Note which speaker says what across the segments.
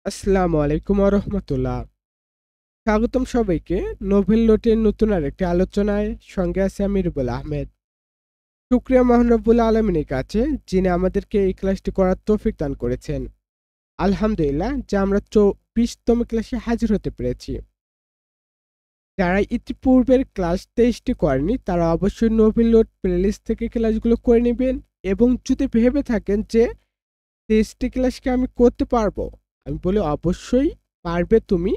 Speaker 1: আসসালামু আলাইকুম ওয়া রাহমাতুল্লাহ। স্বাগতম সবাইকে নোভেল নোটের নতুন আরেকটি আলোচনায়। সঙ্গে আছে আমি রুবেল আহমেদ। শুকরিয়া মহান রব্বুল আলামিনের কাছে যিনি আমাদেরকে এই ক্লাসটি করার তৌফিক দান করেছেন। আলহামদুলিল্লাহ যে আমরা ২৪তম ক্লাসে হাজির হতে পেরেছি। যারা ইতিপূর্বের ক্লাস ২৩টি করেনি তারা অবশ্যই নোভেল নোট প্লেলিস্ট থেকে ক্লাসগুলো করে নেবেন এবং যদি ভেবে থাকেন যে ২৩টি ক্লাসকে আমি করতে পারবো, আমি বলি অবশ্যই পারবে তুমি।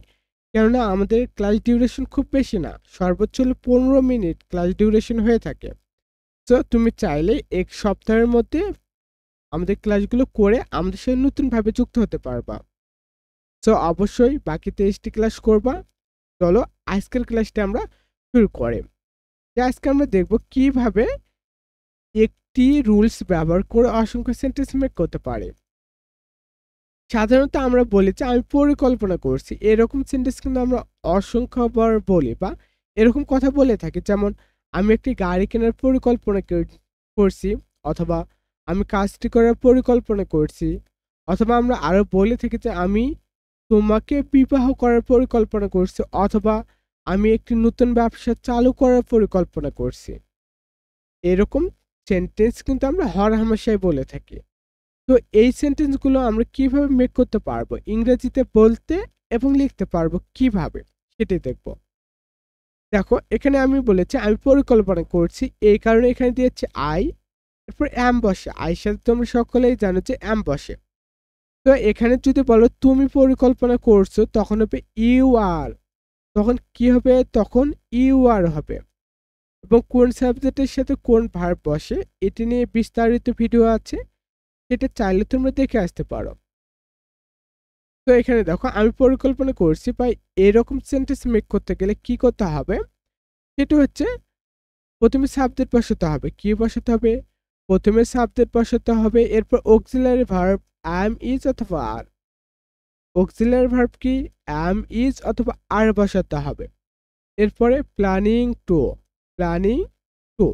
Speaker 1: কেননা আমাদের ক্লাস ডিউরেশন খুব বেশি না, সর্বোচ্চ হলো ১৫ মিনিট ক্লাস ডিউরেশন হয়ে থাকে। তো তুমি চাইলে এক সপ্তাহের মধ্যে আমাদের ক্লাসগুলো করে আমাদের সাথে নতুনভাবে যুক্ত হতে পারবা। তো অবশ্যই বাকি ২৩টি ক্লাস করবা। চলো আজকের ক্লাসটা আমরা শুরু করি। আজকে আমরা দেখব কিভাবে একটি রুলস ব্যবহার করে অসংখ্য সেন্টেন্স মেক করতে পারে। সাধারণত আমরা বলি যে আমি পরিকল্পনা করছি, এরকম সেন্টেন্স কিন্তু আমরা অসংখ্যবার বলি বা এরকম কথা বলে থাকি। যেমন আমি একটি গাড়ি কেনার পরিকল্পনা করছি, অথবা আমি কাজটি করার পরিকল্পনা করছি, অথবা আমরা আরো বলে থাকি যে আমি তোমাকে বিবাহ করার পরিকল্পনা করছি, অথবা আমি একটি নতুন ব্যবসা চালু করার পরিকল্পনা করছি। এরকম সেন্টেন্স কিন্তু আমরা হরহামেশাই বলে থাকি। তো এই সেন্টেন্সগুলো আমরা কিভাবে মেক করতে পারবো, ইংরেজিতে বলতে এবং লিখতে পারবো কিভাবে, সেটাই দেখব। দেখো এখানে আমি বলেছি আমি পরিকল্পনা করছি, এই কারণে এখানে দিয়েছি আই, এরপর অ্যাম বসে। আইর সাথে তোমরা সকলেই জানো যে অ্যাম বসে। তো এখানে যদি বলো তুমি পরিকল্পনা করছো, তখন হবে ইউ আর। তখন কি হবে? তখন ইউ আর হবে। এবং কোন সাবজেক্টের সাথে কোন ভার্ব বসে এটি নিয়ে বিস্তারিত ভিডিও আছে, এটা চাইলে তোমরা দেখে আসতে পারো। তো এখানে দেখো আমি পরিকল্পনা করছি বা এরকম সেন্টেন্স মেক করতে গেলে কি করতে হবে, সেটা হচ্ছে প্রথমে সাবজেক্ট বসাতে হবে। কি বসাতে হবে? প্রথমে সাবজেক্ট বসাতে হবে, এরপর অক্সিলারি ভার্ব অ্যাম, ইজ অথবা আর। অক্সিলারি ভার্ব কি? অ্যাম, ইজ অথবা আর বসাতে হবে। এরপরে প্ল্যানিং টু, প্ল্যানিং টু।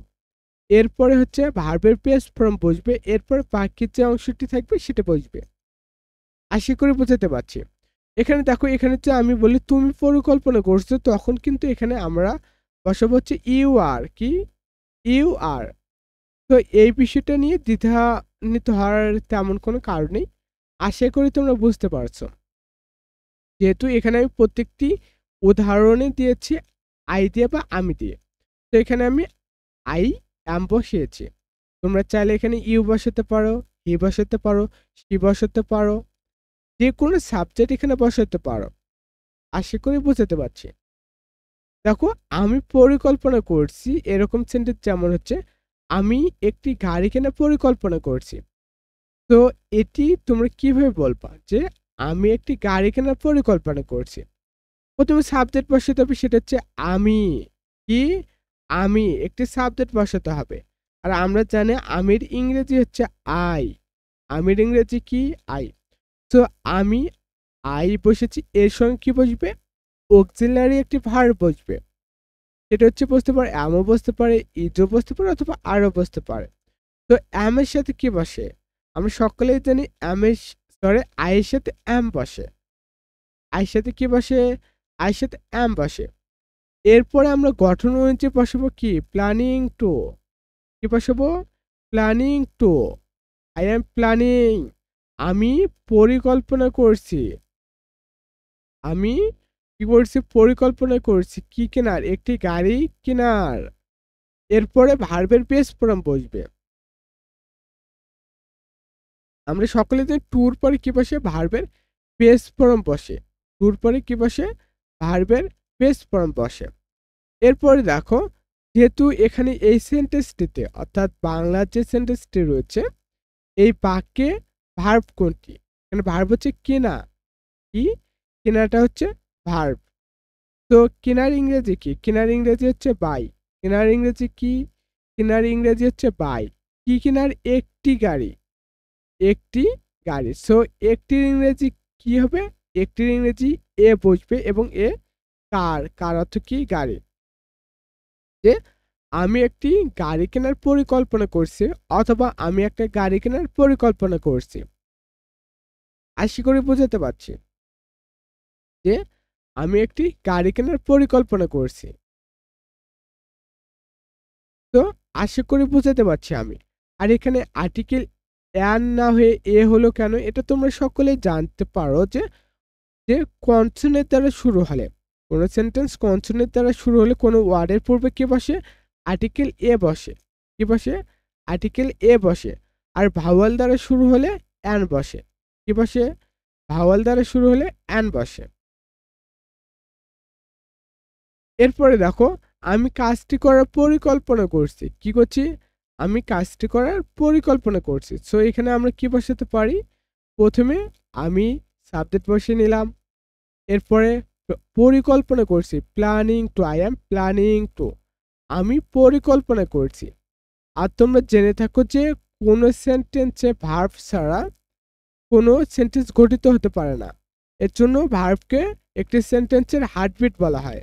Speaker 1: এরপরে হচ্ছে ভার্বের পেস্ট ফর্ম বসবে, এরপর বাকি যে অংশটি থাকবে সেটা বসবে। আশা করি বোঝাতে পারছি। এখানে দেখো, এখানে যে আমি বলি তুমি পরিকল্পনা করছো, তখন কিন্তু এখানে আমরা বসাবো হচ্ছে ইউ আর। কি? You are. তো এই বিষয়টা নিয়ে দ্বিধান্বিত হওয়ার তেমন কোনো কারণ নেই। আশা করি তোমরা বুঝতে পারছো। যেহেতু এখানে আমি প্রত্যেকটি উদাহরণে দিয়েছি আই দিয়ে বা আমি দিয়ে, তো এখানে আমি আই অ্যাম বসিয়েছি। তোমরা চাইলে এখানে ইউ বসাতে পারো, হি বসাতে পারো, সি বসাতে পারো, যে কোনো সাবজেক্ট এখানে বসাতে পারো। আশা করি বুঝাতে পারছি। দেখো আমি পরিকল্পনা করছি, এরকম সেন্টেন্স যেমন হচ্ছে আমি একটি গাড়ি কেনার পরিকল্পনা করছি। তো এটি তোমরা কিভাবে বলবা যে আমি একটি গাড়ি কেনার পরিকল্পনা করছি? প্রথমে সাবজেক্ট বসাতে হবে, সেটা হচ্ছে আমি। কি? আমি একটি সাবজেক্ট বসাতে হবে। আর আমরা জানি আমির ইংরেজি হচ্ছে আই। আমির ইংরেজি কি? আই। তো আমি আই বসেছি, এর সঙ্গে কি বসবে? অক্সিলারি একটি ভার্ব বসবে। সেটা হচ্ছে বসতে পারে অ্যামও বসতে পারে, ইজও বসতে পারে, অথবা আরও বসতে পারে। তো অ্যামের সাথে কি বসে? আমরা সকলেই জানি আয়ের সাথে অ্যাম বসে। আয়ের সাথে কি বসে? আয়ের সাথে অ্যাম বসে। এরপরে আমরা গঠন অনুযায়ী বসাবো কি? Planning to. কি বসাবো? Planning to. I am planning. আমি পরিকল্পনা করছি। আমি কি করছি? পরিকল্পনা করছি কি কেনার? একটি গাড়ি কেনার। এরপরে ভার্বের বেস ফর্ম বসবে। আমরা সকলে জানি টুর পরে কি বসে? ভার্বের বেস ফর্ম বসে। টুর পরে কি বসে? ভার্বের বেস ফর্ম বসে। এরপরে দেখো, যেহেতু এখানে এই সেন্টেন্সটিতে অর্থাৎ বাংলার যে সেন্টেন্সটি রয়েছে, এই বাক্যে ভার্ব কোনটি? এখানে ভার্ব হচ্ছে কেনা। কি? কেনাটা হচ্ছে ভার্ব। তো কেনার ইংরেজি কি? কেনার ইংরেজি হচ্ছে বাই। কেনার ইংরেজি কি? কেনার ইংরেজি হচ্ছে বাই। কি কেনার? একটি গাড়ি। একটি গাড়ি। সো একটির ইংরেজি কি হবে? একটির ইংরেজি এ বসবে, এবং এ কার। কার অর্থ কি? গাড়ি। যে আমি একটি গাড়ি কেনার পরিকল্পনা করছি, অথবা আমি একটা গাড়ি কেনার পরিকল্পনা করছি। আশা করি বোঝাতে পারছি। যে আমি একটি গাড়ি কেনার পরিকল্পনা করছি। তো আশা করি বুঝাতে পারছি আমি। আর এখানে আর্টিকেল অ্যান না হয়ে এ হলো কেন? এটা তোমরা সকলেই জানতে পারো যে কনসোনেন্ট দ্বারা শুরু হলে, কোনো সেন্টেন্স কনসোনেন্ট দ্বারা শুরু হলে কোনো ওয়ার্ডের পূর্বে কি বসে? আর্টিকেল এ বসে। কি বসে? আর্টিকেল এ বসে। আর ভাওয়াল দ্বারা শুরু হলে অ্যান বসে। কি বসে? ভাওয়াল দ্বারা শুরু হলে অ্যান বসে। এরপরে দেখো, আমি কাজটি করার পরিকল্পনা করছি। কি করছি? আমি কাজটি করার পরিকল্পনা করছি। সো এখানে আমরা কি বসাতে পারি? প্রথমে আমি সাবজেক্ট বসিয়ে নিলাম। এরপরে পরিকল্পনা করছি, planning to, I am planning two, আমি পরিকল্পনা করছি। আর তোমরা জেনে থাকো যে কোনো সেন্টেন্সে ভার্ব ছাড়া কোনো সেন্টেন্স গঠিত হতে পারে না। এর জন্য ভার্বকে একটি সেন্টেন্সের হার্টবিট বলা হয়।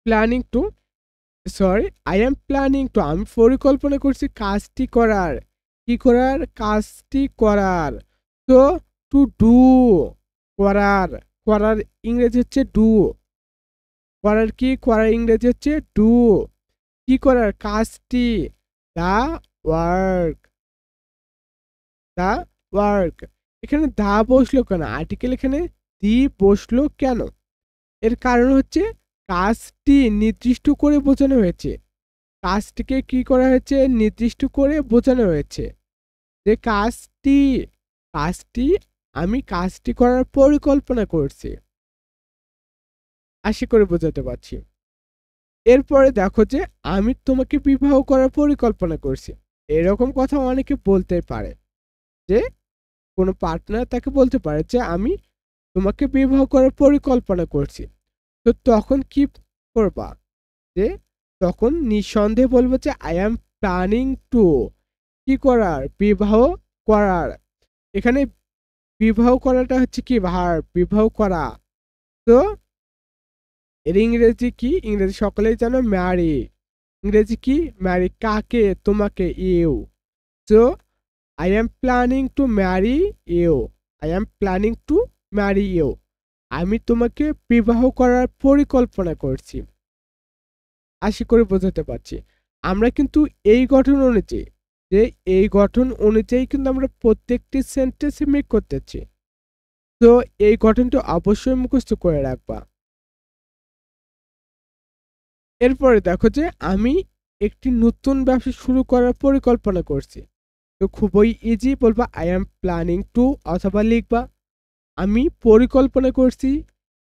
Speaker 1: Planning to, sorry, I am planning two, আমি পরিকল্পনা করছি কাজটি করার। কি করার? কাজটি করার। তো টু ডু, করার। করার ইংরেজি হচ্ছে ডু। করার কি? করার ইংরেজি হচ্ছে ডু। কি করার? কাজটি। The work, the work. এখানে দা বসলো কেন? আর্টিকেল এখানে দি বসলো কেন? এর কারণ হচ্ছে কাজটি নির্দিষ্ট করে বোঝানো হয়েছে। কাজটিকে কি করা হয়েছে? নির্দিষ্ট করে বোঝানো হয়েছে যে কাজটি, কাজটি, আমি কাজটি করার পরিকল্পনা করছি। আশা করে বোঝাতে পারছি। এরপরে দেখো যে আমি তোমাকে বিবাহ করার পরিকল্পনা করছি। এরকম কথা অনেকে বলতে পারে যে কোনো পার্টনার তাকে বলতে পারে যে আমি তোমাকে বিবাহ করার পরিকল্পনা করছি। তো তখন কি করবা? যে তখন নিঃসন্দেহে বলবো যে আই অ্যাম প্ল্যানিং টু, কি করার? বিবাহ করার। এখানে বিবাহ করাটা হচ্ছে কি? ভার্ব, বিবাহ করা। তো এর ইংরেজি কি? ইংরেজি সকলেই জানো, ম্যারি। ইংরেজি কি? ম্যারি। কাকে? তোমাকে, you. So I am planning to marry you, I am planning to marry you, আমি তোমাকে বিবাহ করার পরিকল্পনা করছি। আশা করি বোঝাতে পারছি। আমরা কিন্তু এই গঠন অনুযায়ী, যে এই গঠন অনুযায়ী কিন্তু আমরা প্রত্যেকটি সেন্টেন্সে মেক করতেছি। তো এই গঠনটি অবশ্যই মুখস্থ করে রাখবা। এরপরে দেখো যে আমি একটি নতুন ব্যবসা শুরু করার পরিকল্পনা করছি। তো খুবই ইজি, বলবা আই এম প্ল্যানিং টু, অথবা লিখবা আমি পরিকল্পনা করছি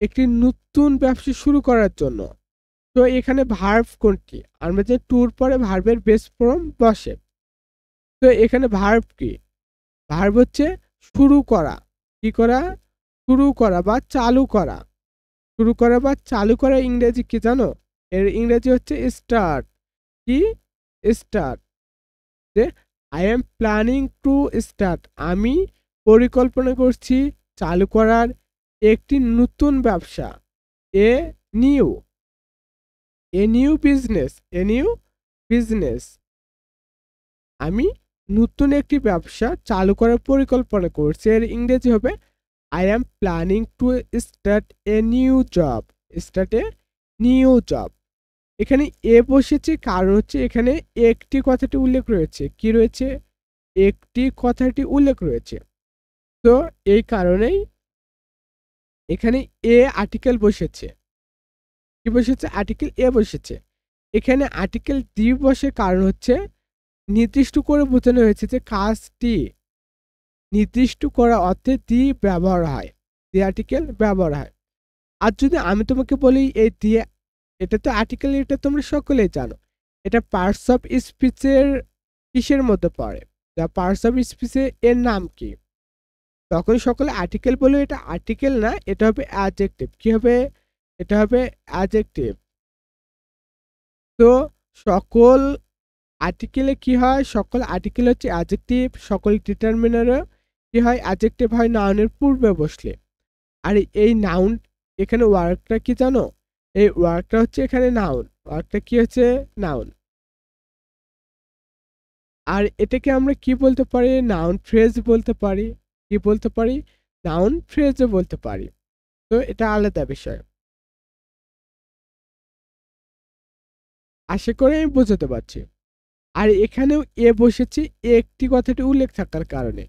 Speaker 1: একটি নতুন ব্যবসা শুরু করার জন্য। তো এখানে ভার্ব কোনটি? আমরা যে টুর পরে ভার্বের বেস ফর্ম বসে। তো এখানে ভার্ব কি? ভার্ব হচ্ছে শুরু করা। কি করা? শুরু করা বা চালু করা। শুরু করা বা চালু করা ইংরেজি কি জানো? এর ইংরেজি হচ্ছে স্টার্ট। কি? স্টার্ট। যে I am planning to start, আমি পরিকল্পনা করছি চালু করার একটি নতুন ব্যবসা। A new, a new business, a new business, আমি নতুন একটি ব্যবসা চালু করার পরিকল্পনা করছি। এর ইংরেজি হবে I am planning to start a new job, start a new job. এখানে এ বসেছে কারণ হচ্ছে এখানে একটি কথাটি উল্লেখ রয়েছে। কি রয়েছে? একটি কথাটি উল্লেখ রয়েছে। তো এই কারণেই এখানে এ আর্টিকেল বসেছে। কি বসেছে? আর্টিকেল এ বসেছে। এখানে আর্টিকেল দি বসে কারণ হচ্ছে নির্দিষ্ট করে বোঝানো হয়েছে যে কাজটি, নির্দিষ্ট করা অর্থে দি ব্যবহার হয়, দি আর্টিকেল ব্যবহার হয়। আর যদি আমি তোমাকে বলি এই দিয়ে, এটা তো আর্টিকেল, এটা তোমরা সকলেই জানো। এটা পার্টস অফ স্পিচের কিসের মধ্যে পড়ে? দ্য পার্টস অফ স্পিচে এর নাম কি? তখন সকলে আর্টিকেল বলে, এটা আর্টিকেল না, এটা হবে অ্যাডজেক্টিভ। কি হবে? এটা হবে অ্যাডজেক্টিভ। তো সকল আর্টিকেলে কি হয়? সকল আর্টিকেল হচ্ছে অ্যাডজেক্টিভ। সকল ডিটারমিনারও কি হয়? অ্যাডজেক্টিভ হয় নাউনের পূর্বে বসলে। আর এই নাউন, এখানে ওয়ার্কটা কি জানো? এই ওয়ার্কটা হচ্ছে এখানে নাউন। ওয়ার্কটা কি হচ্ছে? নাউন। আর এটাকে আমরা কি বলতে পারি? নাউন ফ্রেজ বলতে পারি। কি বলতে পারি? নাউন ফ্রেজও বলতে পারি। তো এটা আলাদা বিষয়। আশা করি আমি বোঝাতে পারছি। আর এখানেও এ বসেছে একটি কথাটি উল্লেখ থাকার কারণে।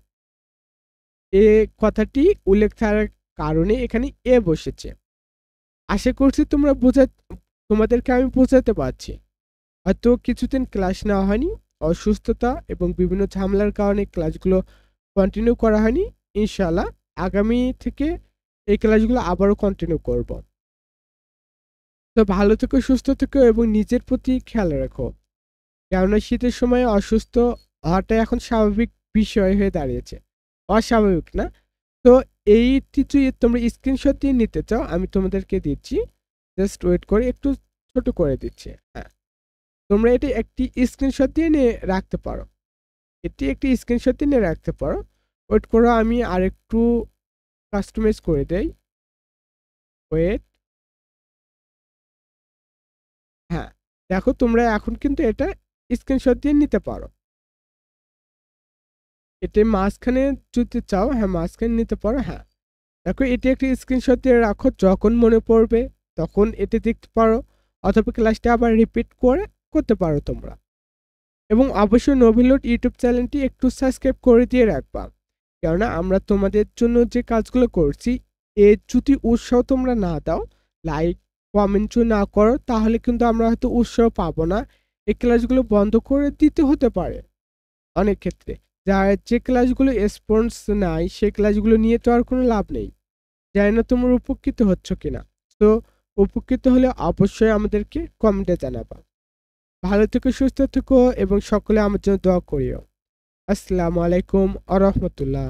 Speaker 1: এ কথাটি উল্লেখ থাকার কারণে এখানে এ বসেছে। আশা করছি তোমাদেরকে আমি বোঝাতে পারছি। হয়তো কিছুদিন ক্লাস নেওয়া হয়নি, অসুস্থতা এবং বিভিন্ন ঝামেলার কারণে ক্লাসগুলো কন্টিনিউ করা হয়নি। ইনশাআল্লাহ আগামী থেকে এই ক্লাসগুলো আবারও কন্টিনিউ করব। তো ভালো থেকো, সুস্থ থেকো এবং নিজের প্রতি খেয়াল রাখো। কেননা শীতের সময় অসুস্থ হওয়াটা এখন স্বাভাবিক বিষয় হয়ে দাঁড়িয়েছে, অস্বাভাবিক না। তো এইটি যদি তোমরা স্ক্রিনশট দিয়ে নিতে চাও আমি তোমাদেরকে দিচ্ছি, জাস্ট ওয়েট করে একটু ছোট করে দিচ্ছি। হ্যাঁ, তোমরা এটি একটি স্ক্রিনশট দিয়ে নিয়ে রাখতে পারো, এটি একটি স্ক্রিনশট দিয়ে নিয়ে রাখতে পারো। ওয়েট করো, আমি আরেকটু কাস্টমাইজ করে দেই। ওয়েট, হ্যাঁ দেখো তোমরা এখন কিন্তু এটা স্ক্রিনশট দিয়ে নিতে পারো। এতে মাঝখানে যদি চাও, হ্যাঁ মাঝখানে নিতে পারো। হ্যাঁ দেখো, এটি একটি স্ক্রিনশট দিয়ে রাখো, যখন মনে পড়বে তখন এটি দেখতে পারো, অথবা ক্লাসটা আবার রিপিট করে করতে পারো তোমরা। এবং অবশ্যই নোভিলোড ইউটিউব চ্যানেলটি একটু সাবস্ক্রাইব করে দিয়ে রাখবা, কেননা আমরা তোমাদের জন্য যে কাজগুলো করছি এর যদি উৎসাহ তোমরা না দাও, লাইক কমেন্ট না করো, তাহলে কিন্তু আমরা হয়তো উৎসাহ পাবো না। এই ক্লাসগুলো বন্ধ করে দিতে হতে পারে অনেক ক্ষেত্রে। যার যে ক্লাসগুলো রেসপন্স নাই সেই ক্লাসগুলো নিয়ে তো আর কোনো লাভ নেই। জানি না তোমরা উপকৃত হচ্ছ কিনা। তো উপকৃত হলে অবশ্যই আমাদেরকে কমেন্টে জানাবা। ভালো থেকো, সুস্থ থেকো এবং সকলে আমার জন্য দোয়া করিও। আসসালামু আলাইকুম আ রহমতুল্লাহ।